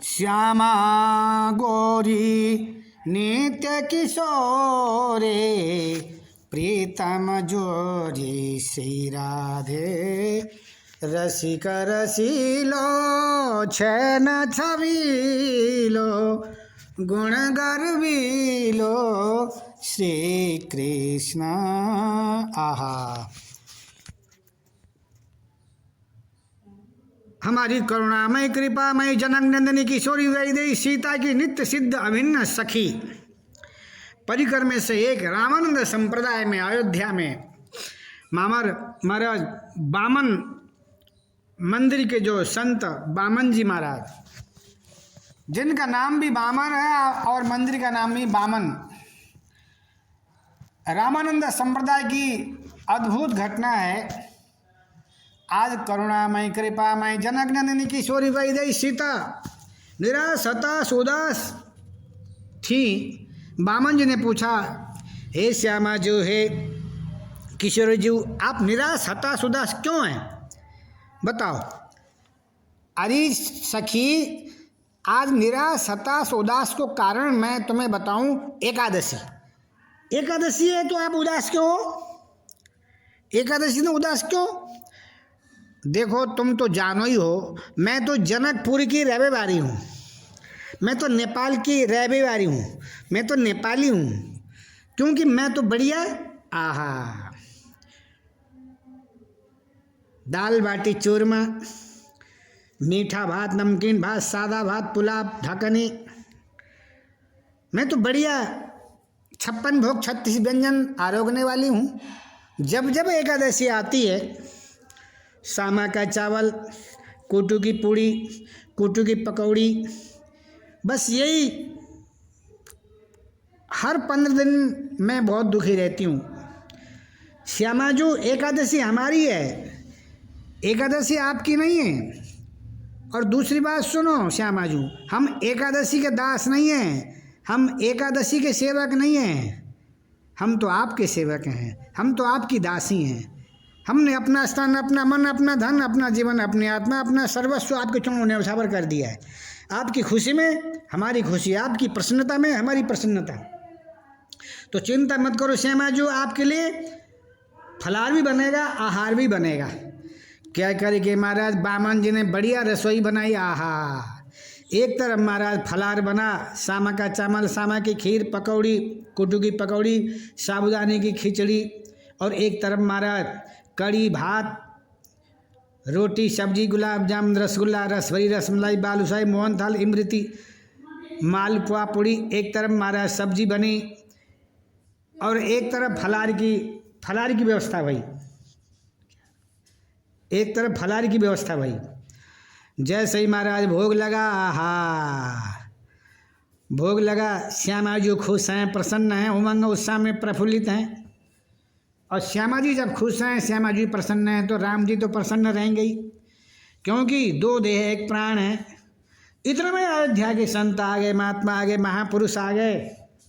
श्यामा गौरी नित्य किशोरे प्रीतम जोरी श्री राधे रसिक रसीलो छैन छबीलो गुण गर्वीलो श्री कृष्ण आहा। हमारी करुणामय कृपामय जनक नंदिनी किशोरी वैदेही सीता की नित्य सिद्ध अभिन्न सखी परिकर में से एक रामानंद संप्रदाय में अयोध्या में महाराज बामन मंदिर के जो संत बामन जी महाराज, जिनका नाम भी बामन है और मंदिर का नाम भी बामन, रामानंद संप्रदाय की अद्भुत घटना है। आज करुणामय कृपामय जनक नंदिनी किशोरी वैदेही सीता निराश हताश उदास थी। बामन जी ने पूछा, हे श्यामा जो है किशोरी जी, आप निराश हताश उदास क्यों हैं, बताओ। अरे सखी, आज निराश हताश उदास को कारण मैं तुम्हें बताऊं। एकादशी है तो आप उदास क्यों हो? एकादशी में उदास क्यों? देखो, तुम तो जानो ही हो, मैं तो जनकपुर की रहनेवाली हूँ, मैं तो नेपाल की रहनेवाली हूँ, मैं तो नेपाली हूँ, क्योंकि मैं तो बढ़िया आहा दाल बाटी चूरमा, मीठा भात, नमकीन भात, सादा भात, पुलाव, ढकनी, मैं तो बढ़िया 56 भोग 36 व्यंजन आरोगने वाली हूँ। जब जब एकादशी आती है, सामा का चावल, कूटू की पूड़ी, कूटू की पकौड़ी, बस यही हर 15 दिन मैं बहुत दुखी रहती हूँ। श्यामाजू, एकादशी हमारी है, एकादशी आपकी नहीं है। और दूसरी बात सुनो श्यामाजू, हम एकादशी के दास नहीं हैं, हम एकादशी के सेवक नहीं हैं, हम तो आपके सेवक हैं, हम तो आपकी दासी हैं। हमने अपना स्थान, अपना मन, अपना धन, अपना जीवन, अपनी आत्मा, अपना सर्वस्व आपके चरणों में न्यौछावर कर दिया है। आपकी खुशी में हमारी खुशी, आपकी प्रसन्नता में हमारी प्रसन्नता। तो चिंता मत करो श्यामा जी, आपके लिए फलाहार भी बनेगा, आहार भी बनेगा। क्या करेंगे महाराज, बामन जी ने बढ़िया रसोई बनाई। आहा, एक तरफ महाराज फलाहार बना, सामा का चावल, सामा की खीर, पकौड़ी, कुटू की पकौड़ी, साबुदाने की खिचड़ी, और एक तरफ महाराज कड़ी भात, रोटी, सब्जी, गुलाब जामुन, रसगुल्ला, रसभरी, रसमलाई, बालूशाही, मोहनथाल, इमरती, मालपुआ पूड़ी। एक तरफ महाराज सब्जी बनी और एक तरफ फलाहार की व्यवस्था भई, एक तरफ फलाहार की व्यवस्था भई। जैसे ही महाराज भोग लगा, आहा भोग लगा, श्यामा जी खुश हैं, प्रसन्न हैं, उमंग उत्साह में प्रफुल्लित हैं। और श्यामा जी जब खुश हैं, श्यामा जी प्रसन्न हैं, तो राम जी तो प्रसन्न रहेंगे ही, क्योंकि 2 देह 1 प्राण है। इतने में अयोध्या के संत आ गए, महात्मा आ गए, महापुरुष आ गए।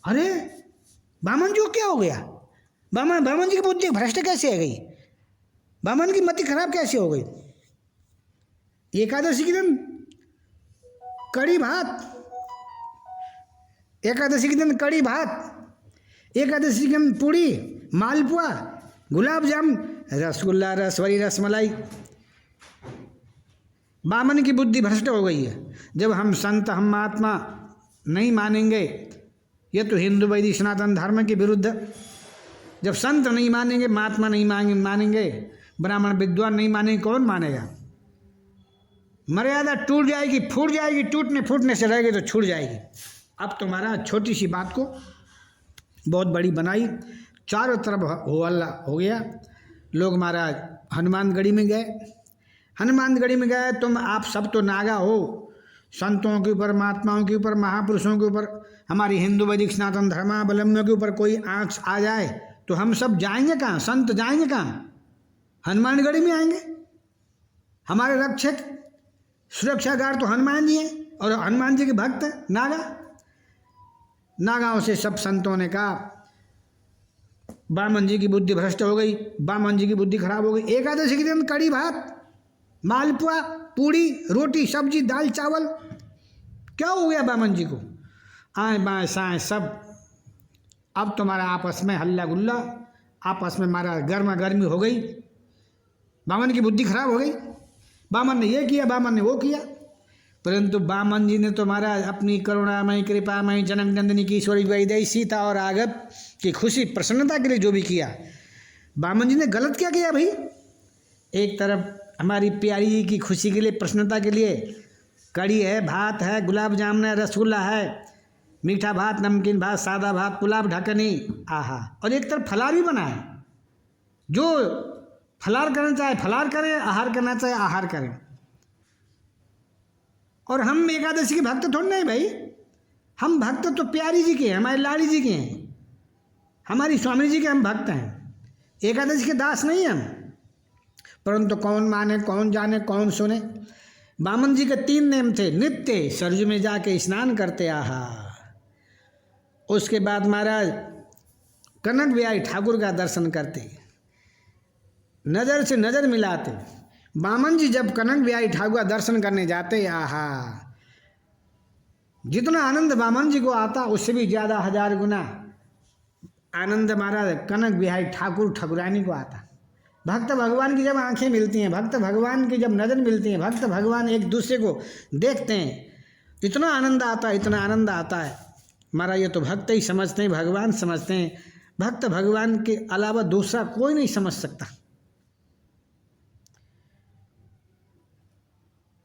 अरे बामन जी को क्या हो गया? बामन जी की बुद्धि भ्रष्ट कैसे आ गई? बामन की मति खराब कैसे हो गई? एकादशी के दिन कड़ी भात, एकादशी के दिन कड़ी भात, एकादशी के दिन पूड़ी, मालपुआ, गुलाब जामुन, रसगुल्ला, रसभरी, रसमलाई। बामन की बुद्धि भ्रष्ट हो गई है। जब हम संत, हम महात्मा नहीं मानेंगे, ये तो हिंदू वैदिक सनातन धर्म के विरुद्ध। जब संत नहीं मानेंगे, महात्मा नहीं मानेंगे, ब्राह्मण विद्वान नहीं मानेंगे, कौन मानेगा? मर्यादा टूट जाएगी, फूट जाएगी, टूटने फूटने से रहेगी तो छूट जाएगी। अब तुम्हारा छोटी सी बात को बहुत बड़ी बनाई, चारों तरफ हो हल्ला हो गया। लोग महाराज हनुमानगढ़ी में गए। हनुमानगढ़ी में गए, तुम आप सब तो नागा हो, संतों के ऊपर, महात्माओं के ऊपर, महापुरुषों के ऊपर, हमारी हिंदू वैदिक सनातन धर्मावलंबियों के ऊपर कोई आँच आ जाए तो हम सब जाएंगे कहाँ? संत जाएंगे कहाँ? हनुमानगढ़ी में आएंगे। हमारे रक्षक सुरक्षा गार्ड तो हनुमान जी हैं और हनुमान जी के भक्त हैं नागाओं से सब संतों ने कहा, बामन जी की बुद्धि भ्रष्ट हो गई, बामन जी की बुद्धि खराब हो गई। एकादशी के दिन कड़ी भात, मालपुआ, पूड़ी, रोटी, सब्जी, दाल, चावल, क्या हो गया बामन जी को? आए बाएँ साएँ सब, अब तुम्हारा आपस में हल्ला गुल्ला, आपस में हमारा गर्मा गर्मी हो गई। बामन की बुद्धि खराब हो गई। बामन ने ये किया, बामन ने वो किया, परंतु बामन जी ने तो महाराज अपनी करुणामयी कृपामयी जनक नंदिनी की ईश्वरी वैदेही सीता और राघव की खुशी प्रसन्नता के लिए जो भी किया, बामन जी ने गलत क्या किया भाई? एक तरफ हमारी प्यारी जी की खुशी के लिए, प्रसन्नता के लिए कड़ी है, भात है, गुलाब जामुन है, रसगुल्ला है, मीठा भात, नमकीन भात, सादा भात, पुलाव, ढकनी, आहा, और एक तरफ फलार भी बना है। जो फलार करना चाहे फलार करें, आहार करना चाहे आहार करें। और हम एकादशी के भक्त थोड़े नहीं भाई, हम भक्त तो प्यारी जी के हैं, हमारी लाड़ी जी के हैं, हमारी स्वामी जी के हम भक्त हैं, एकादशी के दास नहीं हम। परंतु कौन माने, कौन जाने, कौन सुने। बामन जी के 3 नेम थे। नित्य सरजू में जाके स्नान करते, आहा। उसके बाद महाराज कनक बिहारी ठाकुर का दर्शन करते, नज़र से नज़र मिलाते। बामन जी जब कनक बिहारी ठाकुर का दर्शन करने जाते, आहा, जितना आनंद बामन जी को आता उससे भी ज़्यादा 1000 गुना आनंद महाराज कनक बिहारी ठाकुर ठाकुरानी को आता। भक्त भगवान की जब आंखें मिलती हैं, भक्त भगवान की जब नज़र मिलती हैं, भक्त भगवान एक दूसरे को देखते हैं, इतना आनंद आता है, इतना आनंद आता है महाराज। ये तो भक्त ही समझते हैं, भगवान समझते हैं, भक्त भगवान के अलावा दूसरा कोई नहीं समझ सकता।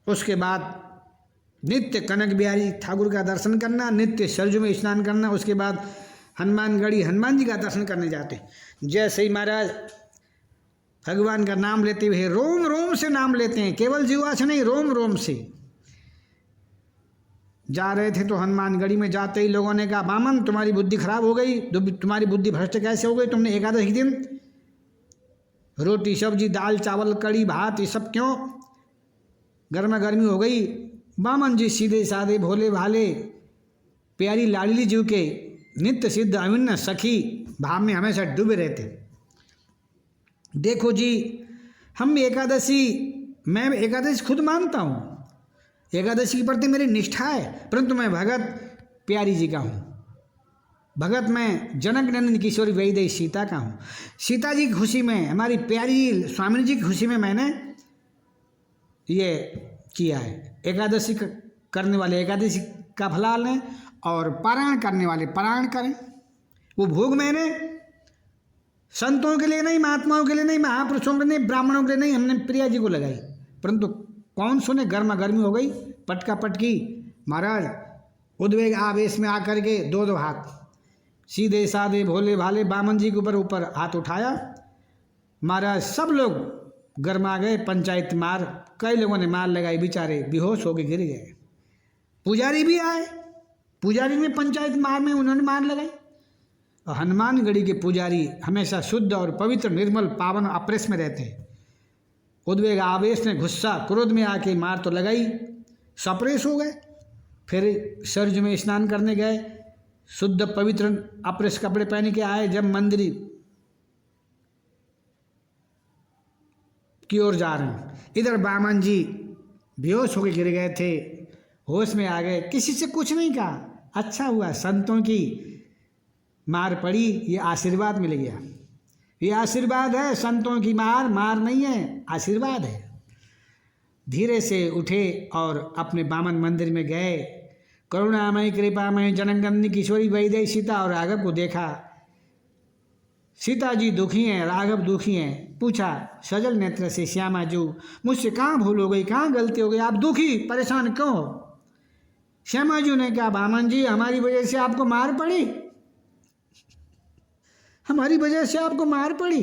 उसके बाद नित्य कनक बिहारी ठाकुर का दर्शन करना, नित्य सरजू में स्नान करना। उसके बाद हनुमानगढ़ी हनुमान जी का दर्शन करने जाते। जैसे ही महाराज भगवान का नाम लेते हुए रोम रोम से नाम लेते हैं, केवल जीवा से नहीं, रोम रोम से जा रहे थे। तो हनुमानगढ़ी में जाते ही लोगों ने कहा, बामन तुम्हारी बुद्धि खराब हो गई, तुम्हारी बुद्धि भ्रष्ट कैसे हो गई? तुमने एकादशी के दिन रोटी सब्जी दाल चावल कड़ी भात ये सब क्यों? गर्मा गर्मी हो गई। बामन जी सीधे साधे भोले भाले प्यारी लाडली जी के नित्य सिद्ध अविन्न सखी भाव में हमेशा डूबे रहते। देखो जी, हम एकादशी, मैं एकादशी खुद मानता हूँ, एकादशी के प्रति मेरी निष्ठा है, परंतु मैं भगत प्यारी जी का हूँ, भगत मैं जनक नंदिनी किशोरी वैदेही सीता का हूँ। सीता जी की खुशी में, हमारी प्यारी स्वामी जी की खुशी में मैंने ये किया है। एकादशी करने वाले एकादशी का फलाल लें और पारायण करने वाले पारायण करें। वो भोग मैंने संतों के लिए नहीं, महात्माओं के लिए नहीं, महापुरुषों के नहीं, ब्राह्मणों के लिए नहीं, हमने प्रिया जी को लगाई। परंतु कौन सुने, गर्मा गर्मी हो गई, पटका पटकी। महाराज उद्वेग आवेश में आकर के 2 हाथ सीधे साधे भोले भाले बामन जी के ऊपर हाथ उठाया। महाराज सब लोग गर्मा गए, पंचायत मार, कई लोगों ने मार लगाई, बेचारे बेहोश होकर गिर गए। पुजारी भी आए, पुजारी ने पंचायत मार में उन्होंने मार लगाई। और हनुमानगढ़ी के पुजारी हमेशा शुद्ध और पवित्र निर्मल पावन अप्रेस में रहते हैं। उद्वेग आवेश में गुस्सा क्रोध में आके मार तो लगाई, सप्रेस हो गए। फिर सरजू में स्नान करने गए, शुद्ध पवित्र अप्रेस कपड़े पहन के आए। जब मंदिर की ओर जा रहे हैं, इधर बामन जी बेहोश होकर गिर गए थे, होश में आ गए, किसी से कुछ नहीं कहा। अच्छा हुआ संतों की मार पड़ी, ये आशीर्वाद मिल गया। ये आशीर्वाद है, संतों की मार मार नहीं है, आशीर्वाद है। धीरे से उठे और अपने बामन मंदिर में गए। करुणामयी कृपामयी जनक नंदिनी किशोरी वैदेही सीता और राघव को देखा। सीता जी दुखी हैं, राघव दुखी हैं। पूछा सजल नेत्र से, श्यामा जी मुझसे कहाँ भूल हो गई, कहाँ गलती हो गई, आप दुखी परेशान क्यों हो? श्यामा जी ने कहा, बामन जी हमारी वजह से आपको मार पड़ी, हमारी वजह से आपको मार पड़ी,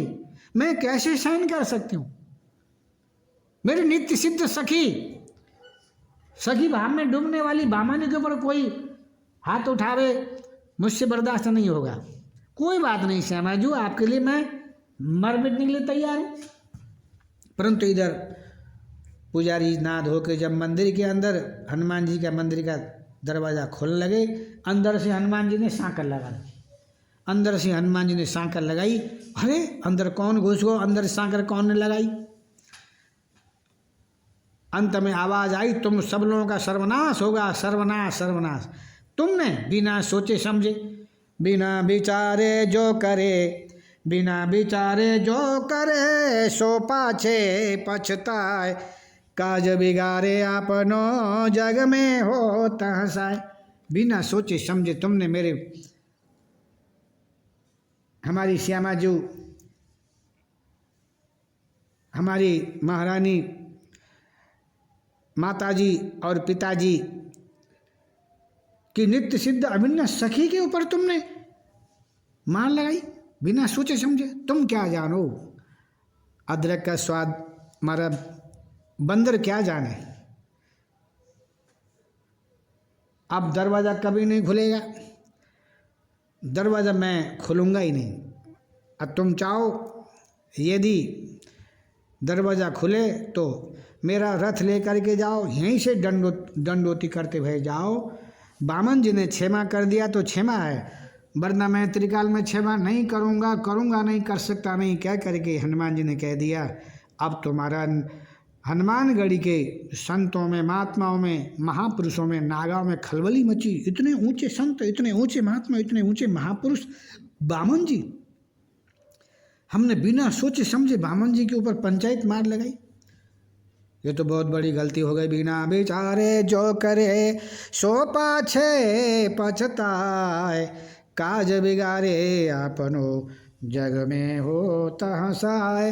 मैं कैसे सहन कर सकती हूँ? मेरी नित्य सिद्ध सखी, सखी भाव में डूबने वाली बामन के ऊपर कोई हाथ उठावे, मुझसे बर्दाश्त नहीं होगा। कोई बात नहीं श्यामा जी, आपके लिए मैं मर मिटने के लिए तैयार हूँ। परंतु इधर पुजारी ना धो के जब मंदिर के अंदर हनुमान जी का मंदिर का दरवाज़ा खोलने लगे, अंदर से हनुमान जी ने सांकल लगा दी। अंदर से हनुमान जी ने सांकल लगाई। अरे अंदर कौन घुस गो, अंदर सांकल कौन ने लगाई? अंत में आवाज आई, तुम सब लोगों का सर्वनाश होगा, सर्वनाश सर्वनाश। तुमने बिना सोचे समझे, बिना विचारे जो करे, बिना विचारे जो करे, सो पाछे पछताए, काज बिगाड़े आपनो जग में हो तहसाए। बिना सोचे समझे तुमने मेरे हमारी श्यामा जी, हमारी महारानी माताजी और पिताजी की नित्य सिद्ध अभिन्न सखी के ऊपर तुमने मार लगाई बिना सोचे समझे। तुम क्या जानो अदरक का स्वाद, हमारा बंदर क्या जाने। अब दरवाज़ा कभी नहीं खुलेगा, दरवाज़ा मैं खोलूँगा ही नहीं। अब तुम चाहो यदि दरवाज़ा खुले तो मेरा रथ लेकर के जाओ, यहीं से दंडोती करते हुए जाओ। बामन जी ने क्षमा कर दिया तो क्षमा है, वरना मैं त्रिकाल में क्षमा नहीं करूँगा, करूँगा नहीं, कर सकता नहीं, कह करके हनुमान जी ने कह दिया। अब तुम्हारा हनुमानगढ़ी के संतों में, महात्माओं में, महापुरुषों में, नागाओं में खलबली मची। इतने ऊंचे संत, इतने ऊंचे महात्मा, इतने ऊंचे महापुरुष बामन जी, हमने बिना सोचे समझे बामन जी के ऊपर पंचायत मार लगाई। ये तो बहुत बड़ी गलती हो गई। बिना विचारे जो करे, सो पाछे पछताए, काज बिगाड़े आपनो जग में हो तहसाए,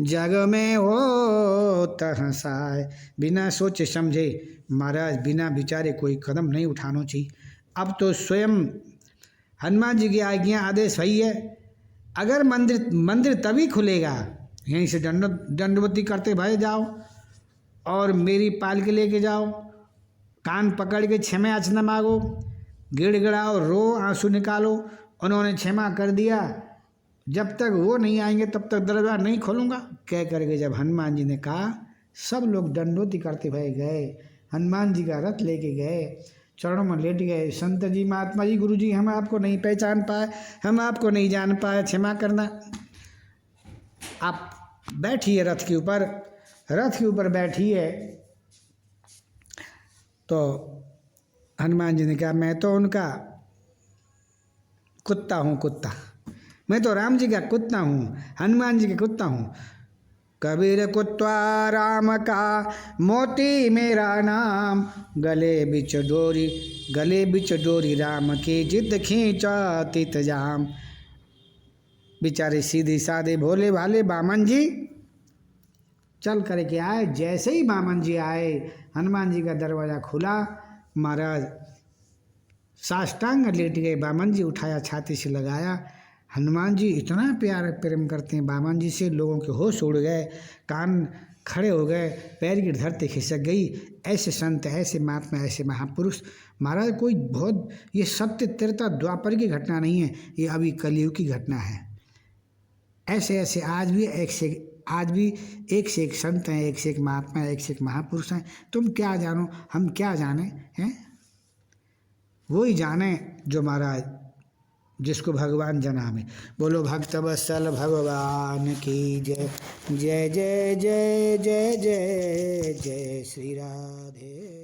जग में हो तहसाए। बिना सोचे समझे महाराज, बिना विचारे कोई कदम नहीं उठाना चाहिए। अब तो स्वयं हनुमान जी की आज्ञा आदेश वही है, अगर मंदिर तभी खुलेगा, यहीं से दंडवती करते भाई जाओ और मेरी पालकी लेके जाओ, कान पकड़ के क्षमा याचना मांगो, गिड़गिड़ाओ, रो, आंसू निकालो। उन्होंने क्षमा कर दिया, जब तक वो नहीं आएंगे तब तक दरबार नहीं खोलूँगा, कह करके जब हनुमान जी ने कहा, सब लोग दंडोती करते हुए गए। हनुमान जी का रथ लेके गए, चरणों में लेट गए। संत जी, महात्मा जी, गुरु जी, हम आपको नहीं पहचान पाए, हम आपको नहीं जान पाए, क्षमा करना। आप बैठिए रथ के ऊपर, रथ के ऊपर बैठिए। तो हनुमान जी ने कहा, मैं तो उनका कुत्ता हूँ, कुत्ता, मैं तो राम जी का कुत्ता हूँ, हनुमान जी का कुत्ता हूँ। कबीर कुत्ता राम का, मोती मेरा नाम, गले बिच डोरी, गले बिच डोरी राम की, जिद खींचा तित जाम। बेचारे सीधे साधे भोले भाले बामन जी चल करके आए। जैसे ही बामन जी आए, हनुमान जी का दरवाज़ा खुला, महाराज साष्टांग लेट गए। बामन जी उठाया, छाती से लगाया। हनुमान जी इतना प्यार प्रेम करते हैं बामन जी से, लोगों के होश उड़ गए, कान खड़े हो गए, पैर की धरती खिसक गई। ऐसे संत, ऐसे महात्मा, ऐसे महापुरुष महाराज, कोई बहुत, ये सत्य त्रेता द्वापर की घटना नहीं है, ये अभी कलयुग की घटना है। ऐसे ऐसे आज भी एक से एक संत हैं, एक से एक महात्मा, एक से एक महापुरुष हैं। तुम क्या जानो, हम क्या जाने हैं, वही जाने जो महाराज, जिसको भगवान जना में। बोलो भक्त वत्सल भगवान की जय, जय जय जय जय जय जय श्री राधे।